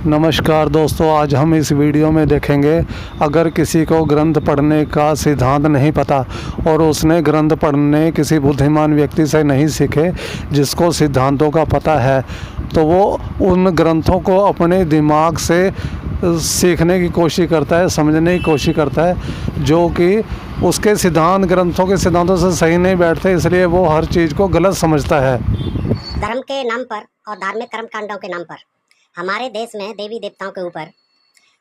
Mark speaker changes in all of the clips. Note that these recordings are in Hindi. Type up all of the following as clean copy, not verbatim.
Speaker 1: नमस्कार दोस्तों, आज हम इस वीडियो में देखेंगे अगर किसी को ग्रंथ पढ़ने का सिद्धांत नहीं पता और उसने ग्रंथ पढ़ने किसी बुद्धिमान व्यक्ति से नहीं सीखे जिसको सिद्धांतों का पता है, तो वो उन ग्रंथों को अपने दिमाग से सीखने की कोशिश करता है, समझने की कोशिश करता है, जो कि उसके सिद्धांत ग्रंथों के सिद्धांतों से सही नहीं बैठते, इसलिए वो हर चीज़ को गलत समझता है।
Speaker 2: धर्म के नाम पर और धार्मिक कर्म कांडों के नाम पर हमारे देश में देवी देवताओं के ऊपर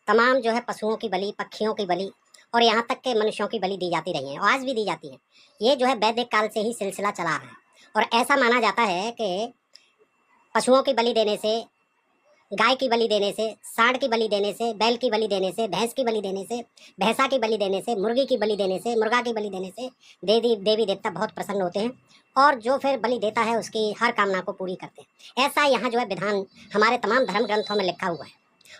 Speaker 2: तमाम जो है पशुओं की बलि, पक्षियों की बलि और यहाँ तक के मनुष्यों की बलि दी जाती रही है और आज भी दी जाती है। ये जो है वैदिक काल से ही सिलसिला चला है और ऐसा माना जाता है कि पशुओं की बलि देने से, गाय की बलि देने से, सांड की बलि देने से, बैल की बलि देने से, भैंस की बलि देने से, भैंसा की बलि देने से, मुर्गी की बलि देने से, मुर्गा की बलि देने से देवी देवता बहुत प्रसन्न होते हैं और जो फिर बलि देता है उसकी हर कामना को पूरी करते हैं। ऐसा यहाँ जो है विधान हमारे तमाम धर्म ग्रंथों में लिखा हुआ है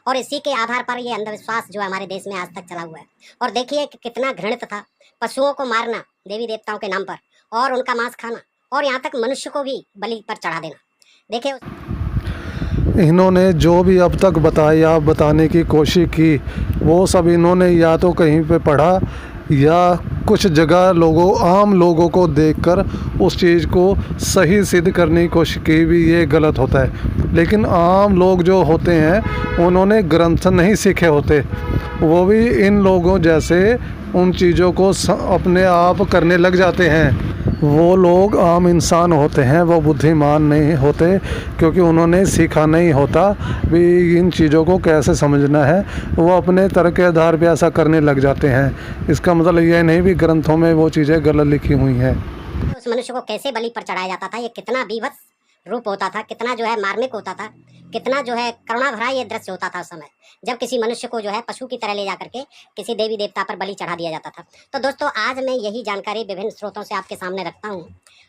Speaker 2: और इसी के आधार पर ये अंधविश्वास जो हमारे देश में आज तक चला हुआ है। और देखिए कि कितना घृणित था पशुओं को मारना देवी देवताओं के नाम पर और उनका मांस खाना और यहाँ तक मनुष्य को भी बलि पर चढ़ा देना। देखिए
Speaker 1: इन्होंने जो भी अब तक बताया, बताने की कोशिश की, वो सब इन्होंने या तो कहीं पे पढ़ा या कुछ जगह आम लोगों को देखकर उस चीज़ को सही सिद्ध करने की कोशिश की भी, ये गलत होता है। लेकिन आम लोग जो होते हैं उन्होंने ग्रंथ नहीं सीखे होते, वो भी इन लोगों जैसे उन चीज़ों को अपने आप करने लग जाते हैं। वो लोग आम इंसान होते हैं, वो बुद्धिमान नहीं होते क्योंकि उन्होंने सीखा नहीं होता भी इन चीज़ों को कैसे समझना है। वो अपने तर्क के आधार पे ऐसा करने लग जाते हैं। इसका मतलब ये नहीं भी ग्रंथों में वो चीज़ें गलत लिखी हुई हैं।
Speaker 2: उस मनुष्य को कैसे बलि पर चढ़ाया जाता था, ये कितना बीभत्स रूप होता था, कितना जो है मार्मिक होता था, कितना जो है करुणा भरा ये दृश्य होता था उस समय जब किसी मनुष्य को जो है पशु की तरह ले जा करके किसी देवी देवता पर बलि चढ़ा दिया जाता था। तो दोस्तों, आज मैं यही जानकारी विभिन्न स्रोतों से आपके सामने रखता हूँ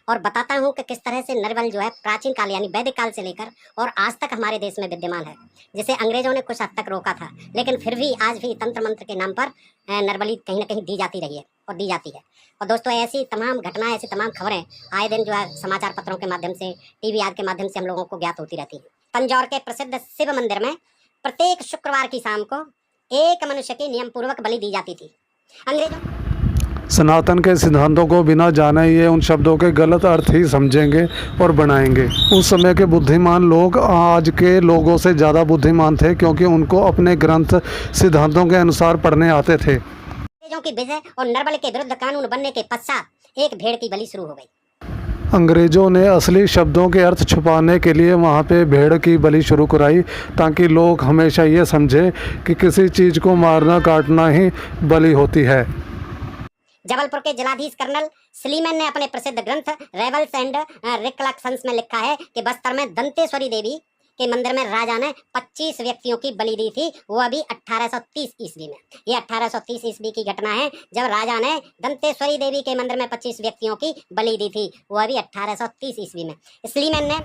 Speaker 2: और बताता हूँ कि किस तरह से नरबल जो है प्राचीन काल यानी वैदिक काल से लेकर और आज तक हमारे देश में विद्यमान है, जिसे अंग्रेजों ने कुछ हद तक रोका था, लेकिन फिर भी आज भी तंत्र मंत्र के नाम पर नरबली कहीं ना कहीं दी जाती रही है और दी जाती है। और दोस्तों, ऐसी तमाम घटनाएं, ऐसी तमाम खबरें आए दिन जो है समाचार पत्रों के माध्यम से, टीवी आदि के माध्यम से हम लोगों को ज्ञात होती रहती है। तंजौर के प्रसिद्ध शिव मंदिर में प्रत्येक शुक्रवार की शाम को एक मनुष्य की नियम पूर्वक बलि दी जाती थी। अंग्रेजों
Speaker 1: सनातन के सिद्धांतों को बिना जाने ये उन शब्दों के गलत अर्थ ही समझेंगे और बनाएंगे। उस समय के बुद्धिमान लोग आज के लोगों से ज़्यादा बुद्धिमान थे क्योंकि उनको अपने ग्रंथ सिद्धांतों के अनुसार पढ़ने आते थे।
Speaker 2: अंग्रेजों की विजय और नरबल के विरुद्ध कानून बनने के पश्चात एक भेड़ की बलि शुरू हो गई।
Speaker 1: अंग्रेज़ों ने असली शब्दों के अर्थ छुपाने के लिए वहाँ पे भेड़ की बलि शुरू कराई ताकि लोग हमेशा ये समझे कि किसी चीज़ को मारना काटना ही बलि होती है।
Speaker 2: जबलपुर के जिलाधीश कर्नल स्लीमैन ने अपने प्रसिद्ध ग्रंथ रेवल्स एंड रिकलेक्शंस में लिखा है कि बस्तर में दंतेश्वरी देवी के मंदिर में राजा ने 25 व्यक्तियों की बलि दी थी, वो अभी 1830 ईस्वी में। ये 1830 ईस्वी की घटना है जब राजा ने दंतेश्वरी देवी के मंदिर में 25 व्यक्तियों की बलि दी थी, वो अभी 1830 ईस्वी में। स्लीमैन ने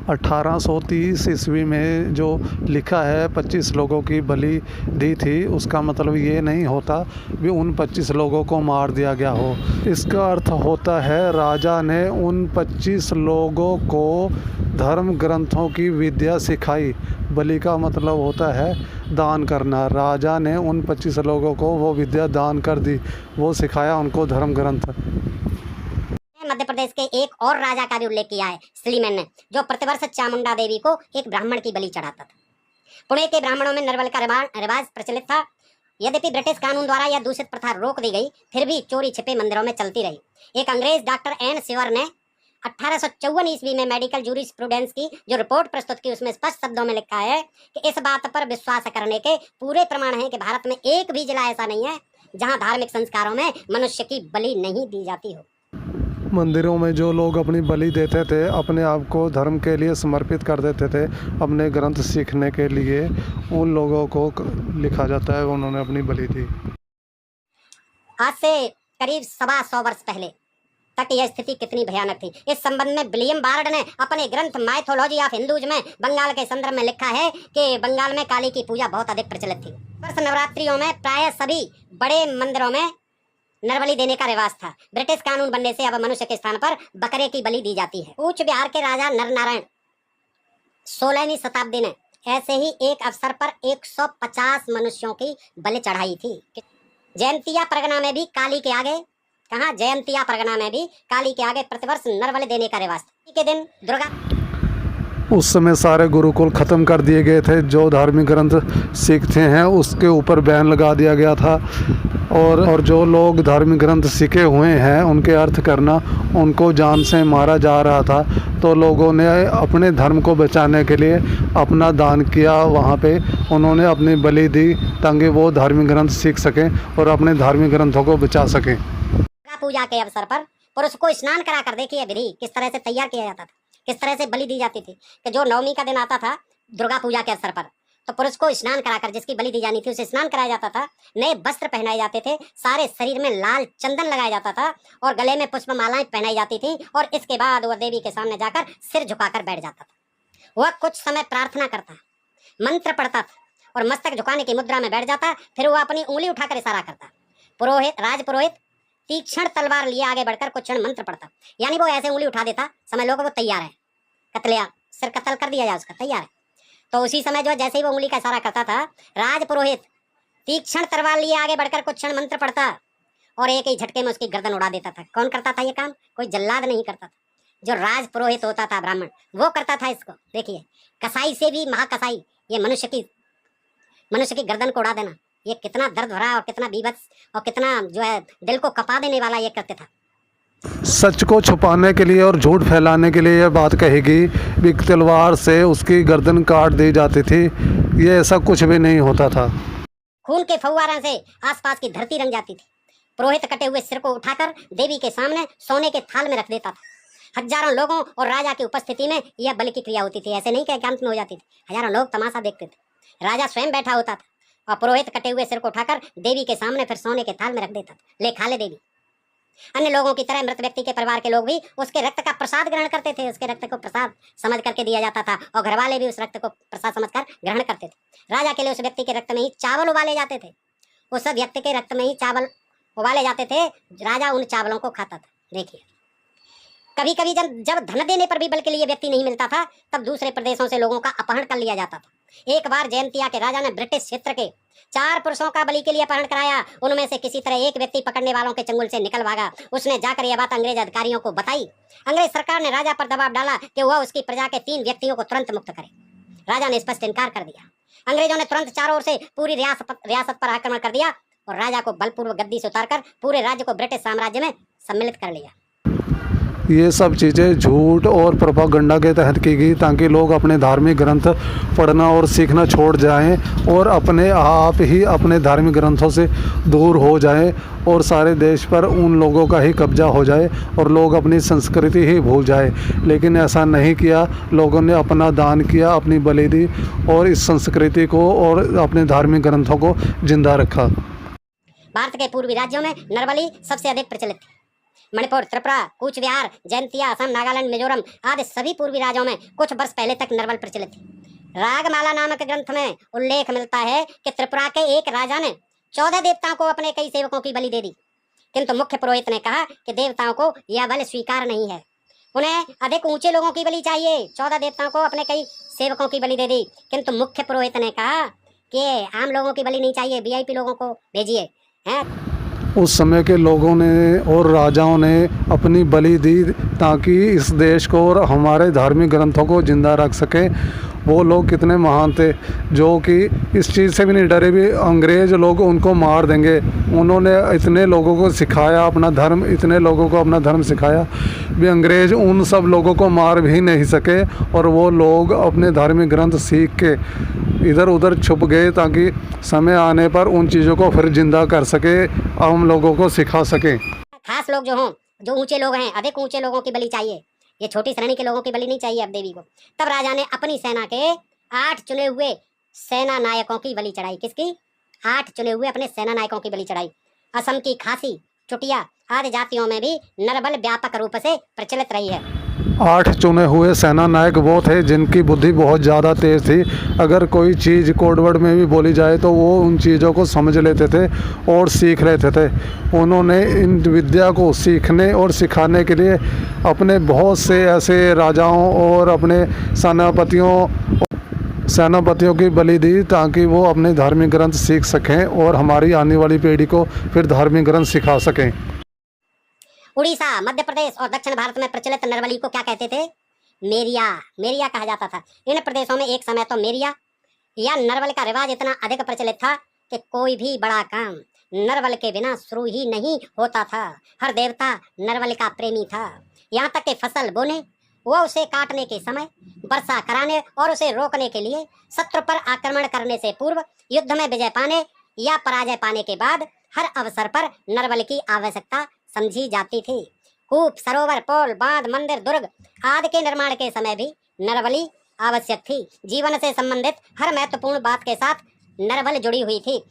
Speaker 1: 1830 ईस्वी में जो लिखा है 25 लोगों की बलि दी थी, उसका मतलब ये नहीं होता भी उन 25 लोगों को मार दिया गया हो। इसका अर्थ होता है राजा ने उन 25 लोगों को धर्म ग्रंथों की विद्या सिखाई। बलि का मतलब होता है दान करना। राजा ने उन 25 लोगों को वो विद्या दान कर दी, वो सिखाया उनको धर्म ग्रंथ।
Speaker 2: मध्य प्रदेश के एक और राजा का भी उल्लेख किया है स्लीमैन ने, जो प्रतिवर्ष चामुंडा देवी को एक ब्राह्मण की बलि चढ़ाता था। पुणे के ब्राह्मणों में नरबल का रिवाज प्रचलित था। यद्यपि ब्रिटिश कानून द्वारा यह दूषित प्रथा रोक दी गई, फिर भी चोरी छिपे मंदिरों में चलती रही। एक अंग्रेज डॉक्टर एन सिवर ने 1854 ईस्वी में मेडिकल जूरिस्प्रूडेंस की जो रिपोर्ट प्रस्तुत की, उसमें स्पष्ट शब्दों में लिखा है कि इस बात पर विश्वास करने के पूरे प्रमाण हैं कि भारत में एक भी जिला ऐसा नहीं है जहां धार्मिक संस्कारों में मनुष्य की बलि नहीं दी जाती हो।
Speaker 1: मंदिरों में जो लोग अपनी बलि देते थे, अपने आप को धर्म के लिए समर्पित कर देते थे, अपने ग्रंथ सीखने के लिए, उन लोगों को लिखा जाता है उन्होंने अपनी बलि दी।
Speaker 2: आज से करीब 125 वर्ष पहले तक यह स्थिति कितनी भयानक थी, इस संबंध में विलियम बार्ड ने अपने ग्रंथ माइथोलॉजी ऑफ हिंदूज में बंगाल के संदर्भ में लिखा है कि बंगाल में काली की पूजा बहुत अधिक प्रचलित थी। वर्ष नवरात्रियों में प्राय सभी बड़े मंदिरों में नरबलि देने का रिवाज था। ब्रिटिश कानून बनने से अब मनुष्य के स्थान पर बकरे की बलि दी जाती है। कूच बिहार के राजा नरनारायण 16वीं शताब्दी ने ऐसे ही एक अवसर पर 150 मनुष्यों की बलि चढ़ाई थी। जयंतिया परगना में भी काली के आगे, कहाँ, जयंतिया परगना में भी काली के आगे प्रतिवर्ष नर बलि देने का रिवाज था। के दिन दुर्गा,
Speaker 1: उस समय सारे गुरुकुल ख़त्म कर दिए गए थे। जो धार्मिक ग्रंथ सीखते हैं उसके ऊपर बैन लगा दिया गया था, और जो लोग धार्मिक ग्रंथ सीखे हुए हैं उनके अर्थ करना, उनको जान से मारा जा रहा था। तो लोगों ने अपने धर्म को बचाने के लिए अपना दान किया। वहाँ पे उन्होंने अपनी बलि दी ताकि वो धार्मिक ग्रंथ सीख सकें और अपने धार्मिक ग्रंथों को बचा सकें।
Speaker 2: दुर्गा पूजा के अवसर पर पुरुष को स्नान करा कर, देखिए विधि किस तरह से तैयार किया जाता था, किस तरह से बलि दी जाती थी कि जो नवमी का दिन आता था दुर्गा पूजा के अवसर पर, तो पुरुष को स्नान कराकर, जिसकी बलि दी जानी थी उसे स्नान कराया जाता था, नए वस्त्र पहनाए जाते थे, सारे शरीर में लाल चंदन लगाया जाता था और गले में पुष्प मालाएं पहनाई जाती थी, और इसके बाद वह देवी के सामने जाकर सिर झुकाकर बैठ जाता था। वह कुछ समय प्रार्थना करता, मंत्र पढ़ता था और मस्तक झुकाने की मुद्रा में बैठ जाता। फिर वह अपनी उंगली उठाकर इशारा करता। पुरोहित, राजपुरोहित तीक्ष्ण तलवार लिए आगे बढ़कर कुछ क्षण मंत्र पढ़ता, यानी वो ऐसे उंगली उठा देता, समझ लो कि वो तैयार है, कतलिया सिर कत्ल कर दिया जाए, उसका तैयार है। तो उसी समय जो जैसे ही वो उंगली का इशारा करता था, राजपुरोहित तीक्ष्ण तलवार लिए आगे बढ़कर कुछ क्षण मंत्र पढ़ता और एक ही झटके में उसकी गर्दन उड़ा देता था। कौन करता था ये काम? कोई जल्लाद नहीं करता था, जो राजपुरोहित होता था ब्राह्मण, वो करता था इसको। देखिए, कसाई से भी महाकसाई, ये मनुष्य की गर्दन को उड़ा देना, ये कितना दर्द भरा और कितना बीभत्स और कितना जो है दिल को कपा देने वाला ये कृत्य था।
Speaker 1: सच को छुपाने के लिए और झूठ फैलाने के लिए यह बात कहेगी भी तलवार से उसकी गर्दन काट दी जाती थी। ये ऐसा कुछ भी नहीं होता था।
Speaker 2: खून के फव्वारों से आसपास की धरती रंग जाती थी। पुरोहित कटे हुए सिर को उठाकर देवी के सामने सोने के थाल में रख देता था। हजारों लोगों और राजा की उपस्थिति में यह बलि की क्रिया होती थी। ऐसे नहीं कि एकांत में हो जाती थी, हजारों लोग तमाशा देखते थे। राजा स्वयं बैठा होता था और पुरोहित कटे हुए सिर को उठाकर देवी के सामने फिर सोने के थाल में रख देता था। ले खा ले देवी। अन्य लोगों की तरह मृत व्यक्ति के परिवार के लोग भी उसके रक्त का प्रसाद ग्रहण करते थे। उसके रक्त को प्रसाद समझ करके दिया जाता था और घर वाले भी उस रक्त को प्रसाद समझकर ग्रहण करते थे। राजा के लिए उस व्यक्ति के रक्त में ही चावल उबाले जाते थे। उस व्यक्ति के रक्त में ही चावल उबाले जाते थे। राजा उन चावलों को खाता था। देखिए, कभी कभी जब धन देने पर भी बल के लिए व्यक्ति नहीं मिलता था, तब दूसरे प्रदेशों से लोगों का अपहरण कर लिया जाता था। एक बार जयंतिया के राजा ने ब्रिटिश क्षेत्र के 4 पुरुषों का बलि के लिए अपहरण कराया। उनमें से किसी तरह एक व्यक्ति पकड़ने वालों के चंगुल से निकल भागा। उसने जाकर यह बात अंग्रेज अधिकारियों को बताई। अंग्रेज सरकार ने राजा पर दबाव डाला कि वह उसकी प्रजा के 3 व्यक्तियों को तुरंत मुक्त करे। राजा ने स्पष्ट इनकार कर दिया। अंग्रेजों ने तुरंत चारों ओर से पूरी रियासत पर आक्रमण कर दिया और राजा को बलपूर्वक गद्दी से उतारकर पूरे राज्य को ब्रिटिश साम्राज्य में सम्मिलित कर लिया।
Speaker 1: ये सब चीज़ें झूठ और प्रोपागेंडा के तहत की गई ताकि लोग अपने धार्मिक ग्रंथ पढ़ना और सीखना छोड़ जाएं और अपने आप ही अपने धार्मिक ग्रंथों से दूर हो जाएं और सारे देश पर उन लोगों का ही कब्जा हो जाए और लोग अपनी संस्कृति ही भूल जाए। लेकिन ऐसा नहीं किया। लोगों ने अपना दान किया, अपनी बलि दी और इस संस्कृति को और अपने धार्मिक ग्रंथों को जिंदा रखा।
Speaker 2: भारत के पूर्वी राज्यों में नरबलि सबसे अधिक प्रचलित थी। मणिपुर, त्रिपुरा, कूच बिहार, जयंतिया, असम, नागालैंड, मिजोरम आदि सभी पूर्वी राज्यों में कुछ वर्ष पहले तक नरबल प्रचलित थी। रागमाला नामक ग्रंथ में उल्लेख मिलता है कि त्रिपुरा के एक राजा ने 14 देवताओं को अपने कई सेवकों की बलि दे दी, किंतु मुख्य पुरोहित ने कहा कि देवताओं को यह बलि स्वीकार नहीं है, उन्हें अधिक ऊंचे लोगों की बलि चाहिए। 14 देवताओं को अपने कई सेवकों की बलि दे दी, किंतु मुख्य पुरोहित ने कहा कि आम लोगों की बलि नहीं चाहिए, VIP लोगों को भेजिए।
Speaker 1: उस समय के लोगों ने और राजाओं ने अपनी बलि दी ताकि इस देश को और हमारे धार्मिक ग्रंथों को जिंदा रख सकें। वो लोग कितने महान थे जो कि इस चीज़ से भी नहीं डरे भी अंग्रेज़ लोग उनको मार देंगे। उन्होंने इतने लोगों को सिखाया अपना धर्म, इतने लोगों को अपना धर्म सिखाया भी अंग्रेज़ उन सब लोगों को मार भी नहीं सके और वो लोग अपने धार्मिक ग्रंथ सीख के इधर उधर छुप गए ताकि समय आने पर उन चीज़ों को फिर जिंदा कर सके, हम लोगों को सिखा सके।
Speaker 2: खास लोग जो हों, जो ऊंचे लोग हैं, अधिक ऊंचे लोगों की बलि चाहिए, ये छोटी श्रेणी के लोगों की बलि नहीं चाहिए अब देवी को। तब राजा ने अपनी सेना के 8 चुने हुए सेना नायकों की बलि चढ़ाई। किसकी? 8 चुने हुए अपने सेना नायकों की बलि चढ़ाई। असम की खासी, चुटिया आदि जातियों में भी नरबल व्यापक रूप से प्रचलित रही है।
Speaker 1: 8 चुने हुए सेना नायक वो थे जिनकी बुद्धि बहुत ज़्यादा तेज़ थी। अगर कोई चीज़ कोडवर्ड में भी बोली जाए तो वो उन चीज़ों को समझ लेते थे और सीख लेते थे। उन्होंने इन विद्या को सीखने और सिखाने के लिए अपने बहुत से ऐसे राजाओं और अपने सेनापतियों सेनापतियों की बलि दी ताकि वो अपने धार्मिक ग्रंथ सीख सकें और हमारी आने वाली पीढ़ी को फिर धार्मिक ग्रंथ सिखा सकें।
Speaker 2: उड़ीसा, मध्य प्रदेश और दक्षिण भारत में प्रचलित नरबलि को क्या कहते थे? मेरिया। मेरिया कहा जाता था। इन प्रदेशों में एक समय तो मेरिया या नरबल का रिवाज इतना अधिक प्रचलित था कि कोई भी बड़ा काम नरबल के बिना शुरू ही नहीं होता था। हर देवता नरबल का प्रेमी था। यहाँ तक कि फसल बोने व उसे काटने के समय, वर्षा कराने और उसे रोकने के लिए, शत्रु पर आक्रमण करने से पूर्व, युद्ध में विजय पाने या पराजय पाने के बाद हर अवसर पर नरबल की आवश्यकता समझी जाती थी। कूप, सरोवर, पोल, बांध, मंदिर, दुर्ग आदि के निर्माण के समय भी नरबलि आवश्यक थी। जीवन से संबंधित हर महत्वपूर्ण बात के साथ नरबल जुड़ी हुई थी।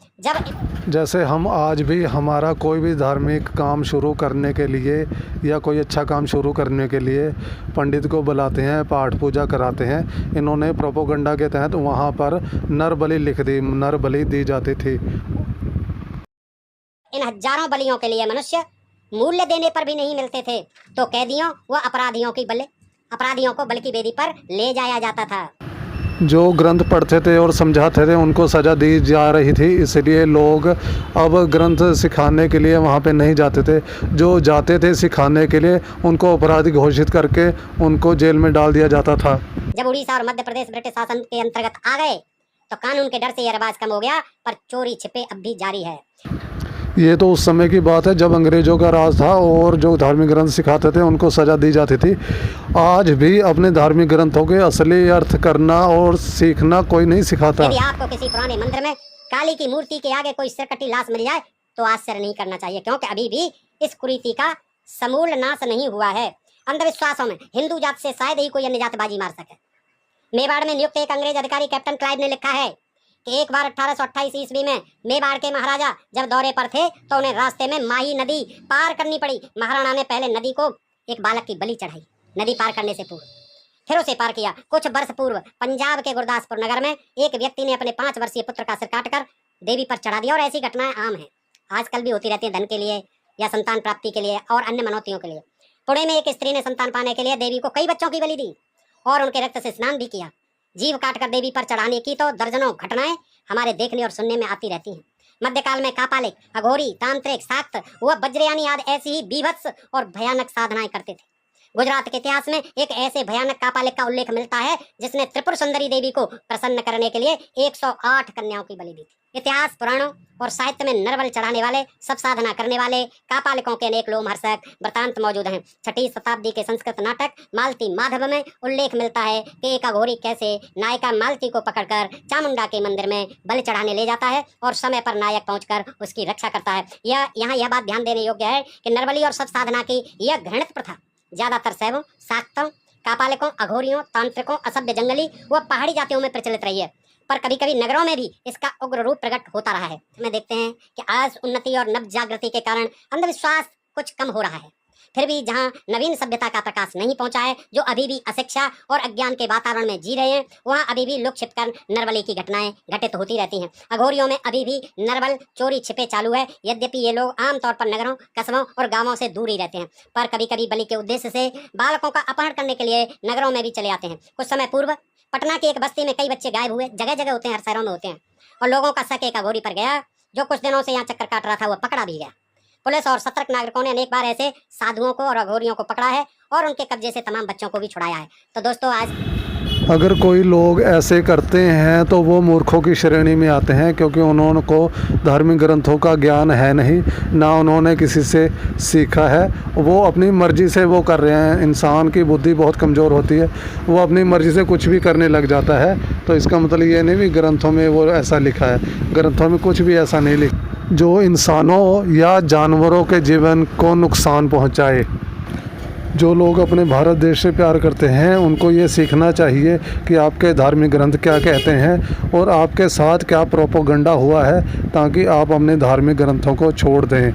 Speaker 1: जैसे हम आज भी हमारा कोई भी धार्मिक काम शुरू करने के लिए या कोई अच्छा काम शुरू करने के लिए पंडित को बुलाते हैं, पाठ पूजा कराते हैं। इन्होंने प्रोपोगंडा के तहत वहाँ पर नरबलि लिख दी, नरबलि दी जाती थी।
Speaker 2: इन हजारों बलियों के लिए मनुष्य मूल्य देने पर भी नहीं मिलते थे, तो कैदियों व अपराधियों को बलि की वेदी पर ले जाया जाता था।
Speaker 1: जो ग्रंथ पढ़ते थे और समझाते थे उनको सज़ा दी जा रही थी, इसलिए लोग अब ग्रंथ सिखाने के लिए वहाँ पे नहीं जाते थे। जो जाते थे सिखाने के लिए उनको अपराधी घोषित करके उनको जेल में डाल दिया जाता था।
Speaker 2: जब उड़ीसा और मध्य प्रदेश ब्रिटिश शासन के अंतर्गत आ गए तो कानून के डर से यह रिवाज कम हो गया, पर चोरी छिपे अब भी जारी है।
Speaker 1: ये तो उस समय की बात है जब अंग्रेज़ों का राज था और जो धार्मिक ग्रंथ सिखाते थे उनको सज़ा दी जाती थी। आज भी अपने धार्मिक ग्रंथों के असली अर्थ करना और सीखना कोई नहीं सिखाता।
Speaker 2: यदि आपको किसी पुराने मंदिर में काली की मूर्ति के आगे कोई सिरकटी लाश मिल जाए तो आश्चर्य नहीं करना चाहिए, क्योंकि अभी भी इस कुरीति का समूल नाश नहीं हुआ है। अंधविश्वासों में हिंदू जात से शायद ही कोई अन्य जात बाजी मार सके। मेवाड़ में नियुक्त एक अंग्रेज अधिकारी कैप्टन क्लाइव ने लिखा है कि एक बार 1828 ईस्वी में मेवाड़ के महाराजा जब दौरे पर थे तो उन्हें रास्ते में माही नदी पार करनी पड़ी। महाराणा ने पहले नदी को एक बालक की बलि चढ़ाई नदी पार करने से पूर्व, फिर उसे पार किया। कुछ वर्ष पूर्व पंजाब के गुरदासपुर नगर में एक व्यक्ति ने अपने 5 वर्षीय पुत्र का सिर काटकर देवी पर चढ़ा दिया, और ऐसी घटनाएं आम हैं, आजकल भी होती रहती है, धन के लिए या संतान प्राप्ति के लिए और अन्य मनौतियों के लिए। पुणे में एक स्त्री ने संतान पाने के लिए देवी को कई बच्चों की बलि दी और उनके रक्त से स्नान भी किया। जीव काटकर देवी पर चढ़ाने की तो दर्जनों घटनाएं हमारे देखने और सुनने में आती रहती हैं। मध्यकाल में कापालिक, अघोरी, तांत्रिक, शाक्त व वज्रयानी आदि ऐसी ही बीभत्स और भयानक साधनाएं करते थे। गुजरात के इतिहास में एक ऐसे भयानक कापालिक का उल्लेख मिलता है जिसने त्रिपुर सुंदरी देवी को प्रसन्न करने के लिए 108 कन्याओं की बलि दी थी। इतिहास, पुराणों और साहित्य में नरबल चढ़ाने वाले, सब साधना करने वाले कापालिकों के अनेक लोमहर्षक वृतांत मौजूद हैं। 6वीं शताब्दी के संस्कृत नाटक मालती माधव में उल्लेख मिलता है कि एक अघोरी कैसे नायिका मालती को पकड़कर चामुंडा के मंदिर में बलि चढ़ाने ले जाता है और समय पर नायक पहुंचकर उसकी रक्षा करता है। यहाँ यह बात ध्यान देने योग्य है कि नरबली और सब साधना की यह घृणित प्रथा ज्यादातर शैवों, शाक्तों, कापालिकों, अघोरियों, तांत्रिकों, असभ्य जंगली व पहाड़ी जातियों में प्रचलित रही है, पर कभी कभी नगरों में भी इसका उग्र रूप प्रकट होता रहा है। हमें देखते हैं कि आज उन्नति और नव जागृति के कारण अंधविश्वास कुछ कम हो रहा है, फिर भी जहां नवीन सभ्यता का प्रकाश नहीं पहुंचा है, जो अभी भी अशिक्षा और अज्ञान के वातावरण में जी रहे हैं, वहां अभी भी लुक छिपकर नरबली की घटनाएं घटित होती रहती हैं। अघोरियों में अभी भी नरबल चोरी छिपे चालू है, यद्यपि ये लोग आमतौर पर नगरों, कस्बों और गांवों से दूर ही रहते हैं, पर कभी कभी बलि के उद्देश्य से बालकों का अपहरण करने के लिए नगरों में भी चले आते हैं। कुछ समय पूर्व पटना की एक बस्ती में कई बच्चे गायब हुए। जगह जगह होते हैं, हर शहरों में होते हैं, और लोगों का शक एक अघोरी पर गया जो कुछ दिनों से यहाँ चक्कर काट रहा था, वह पकड़ा भी गया। पुलिस और सतर्क नागरिकों ने अनेक बार ऐसे साधुओं को और अघोरियों को पकड़ा है और उनके कब्जे से तमाम बच्चों को भी छुड़ाया है। तो दोस्तों, आज
Speaker 1: अगर कोई लोग ऐसे करते हैं तो वो मूर्खों की श्रेणी में आते हैं, क्योंकि उन्होंने को धार्मिक ग्रंथों का ज्ञान है नहीं, ना उन्होंने किसी से सीखा है, वो अपनी मर्ज़ी से वो कर रहे हैं। इंसान की बुद्धि बहुत कमज़ोर होती है, वो अपनी मर्ज़ी से कुछ भी करने लग जाता है। तो इसका मतलब ये नहीं भी ग्रंथों में वो ऐसा लिखा है, ग्रंथों में कुछ भी ऐसा नहीं लिखा जो इंसानों या जानवरों के जीवन को नुकसान पहुंचाए। जो लोग अपने भारत देश से प्यार करते हैं उनको ये सीखना चाहिए कि आपके धार्मिक ग्रंथ क्या कहते हैं और आपके साथ क्या प्रोपोगंडा हुआ है, ताकि आप अपने धार्मिक ग्रंथों को छोड़ दें।